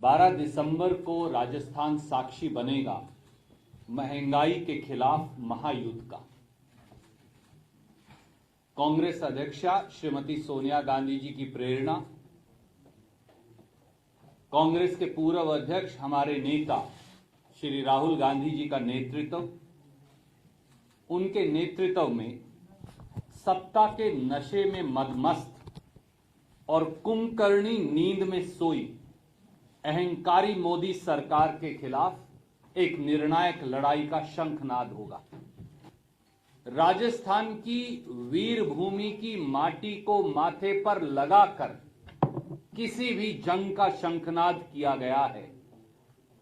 12 दिसंबर को राजस्थान साक्षी बनेगा महंगाई के खिलाफ महायुद्ध का। कांग्रेस अध्यक्षा श्रीमती सोनिया गांधी जी की प्रेरणा, कांग्रेस के पूर्व अध्यक्ष हमारे नेता श्री राहुल गांधी जी का नेतृत्व, उनके नेतृत्व में सत्ता के नशे में मदमस्त और कुंभकर्णी नींद में सोई अहंकारी मोदी सरकार के खिलाफ एक निर्णायक लड़ाई का शंखनाद होगा। राजस्थान की वीर भूमि की माटी को माथे पर लगाकर किसी भी जंग का शंखनाद किया गया है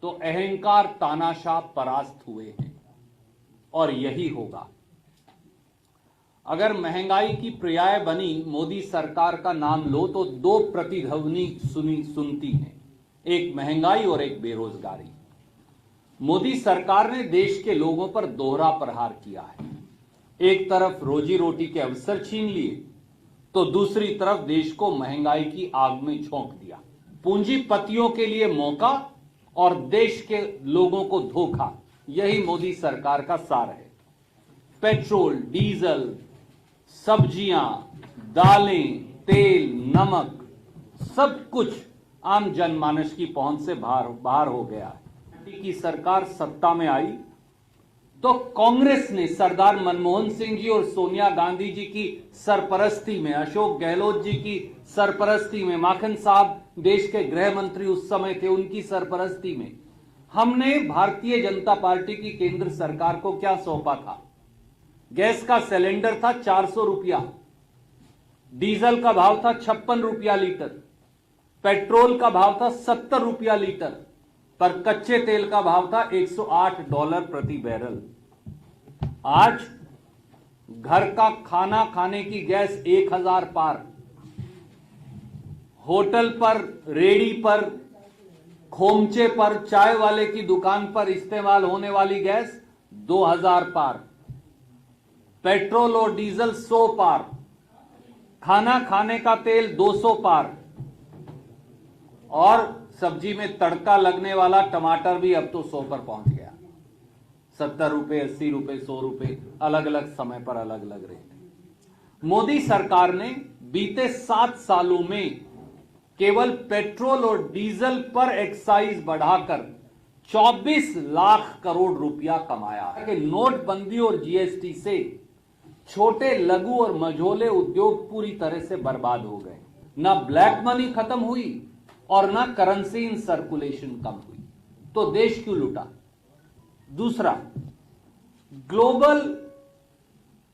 तो अहंकार तानाशाह परास्त हुए हैं और यही होगा। अगर महंगाई की पर्याय बनी मोदी सरकार का नाम लो तो दो प्रतिध्वनि सुनती हैं, एक महंगाई और एक बेरोजगारी। मोदी सरकार ने देश के लोगों पर दोहरा प्रहार किया है। एक तरफ रोजी रोटी के अवसर छीन लिए तो दूसरी तरफ देश को महंगाई की आग में झोंक दिया। पूंजीपतियों के लिए मौका और देश के लोगों को धोखा, यही मोदी सरकार का सार है। पेट्रोल, डीजल, सब्जियां, दालें, तेल, नमक, सब कुछ आम जनमानस की पहुंच से बाहर हो गया है। की सरकार सत्ता में आई तो कांग्रेस ने सरदार मनमोहन सिंह जी और सोनिया गांधी जी की सरपरस्ती में, अशोक गहलोत जी की सरपरस्ती में, माखन साहब देश के गृह मंत्री उस समय थे, उनकी सरपरस्ती में हमने भारतीय जनता पार्टी की केंद्र सरकार को क्या सौंपा था? गैस का सिलेंडर था 400 रुपया, डीजल का भाव था 56 रुपया लीटर, पेट्रोल का भाव था 70 रुपया लीटर, पर कच्चे तेल का भाव था $108 प्रति बैरल। आज घर का खाना खाने की गैस 1000 पार, होटल पर, रेड़ी पर, खोमचे पर, चाय वाले की दुकान पर इस्तेमाल होने वाली गैस 2000 पार, पेट्रोल और डीजल 100 पार, खाना खाने का तेल 200 पार, और सब्जी में तड़का लगने वाला टमाटर भी अब तो 100 पर पहुंच गया। 70 रुपए, 80 रुपए, 100 रुपए, अलग अलग समय पर अलग अलग रेट। मोदी सरकार ने बीते 7 सालों में केवल पेट्रोल और डीजल पर एक्साइज बढ़ाकर 24 लाख करोड़ रुपया कमाया है। नोटबंदी और जीएसटी से छोटे, लघु और मझोले उद्योग पूरी तरह से बर्बाद हो गए। ना ब्लैक मनी खत्म हुई और ना करेंसी इन सर्कुलेशन कम हुई, तो देश क्यों लूटा? दूसरा, ग्लोबल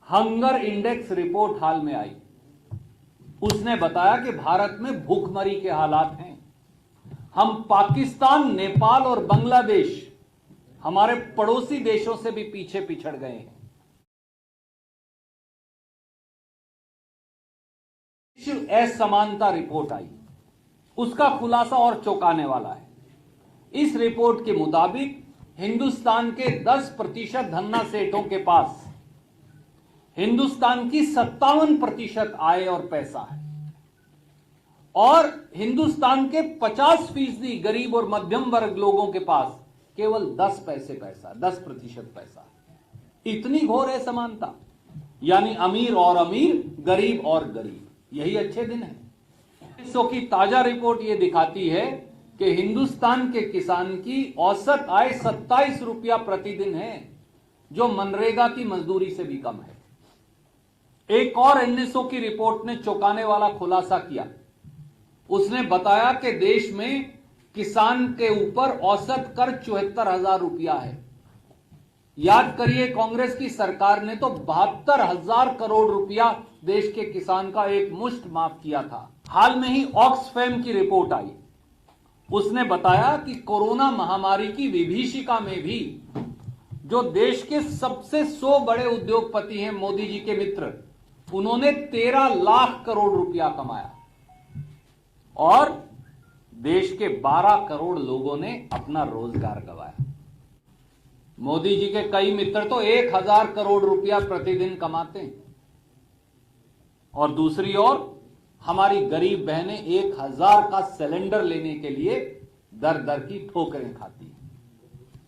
हंगर इंडेक्स रिपोर्ट हाल में आई, उसने बताया कि भारत में भूखमरी के हालात हैं। हम पाकिस्तान, नेपाल और बांग्लादेश, हमारे पड़ोसी देशों से भी पीछे पिछड़ गए हैं। असमानता रिपोर्ट आई, उसका खुलासा और चौंकाने वाला है। इस रिपोर्ट के मुताबिक हिंदुस्तान के 10% धन्ना सेठों के पास हिंदुस्तान की 57% आय और पैसा है, और हिंदुस्तान के 50% गरीब और मध्यम वर्ग लोगों के पास केवल 10% पैसा है। इतनी घोर असमानता, यानी अमीर और अमीर, गरीब और गरीब, यही अच्छे दिन है। की ताजा रिपोर्ट यह दिखाती है कि हिंदुस्तान के किसान की औसत आय 27 रुपया प्रतिदिन है, जो मनरेगा की मजदूरी से भी कम है। एक और एनएसओ की रिपोर्ट ने चौंकाने वाला खुलासा किया। उसने बताया कि देश में किसान के ऊपर औसत कर 74,000 रुपया है। याद करिए, कांग्रेस की सरकार ने तो 72,000 करोड़ रुपया देश के किसान का एक मुश्त माफ किया था। हाल में ही ऑक्सफैम की रिपोर्ट आई, उसने बताया कि कोरोना महामारी की विभीषिका में भी जो देश के सबसे 100 बड़े उद्योगपति हैं, मोदी जी के मित्र, उन्होंने 13 लाख करोड़ रुपया कमाया और देश के 12 करोड़ लोगों ने अपना रोजगार गंवाया। मोदी जी के कई मित्र तो 1000 करोड़ रुपया प्रतिदिन कमाते हैं, और दूसरी ओर हमारी गरीब बहनें 1000 का सिलेंडर लेने के लिए दर दर की ठोकरें खाती है।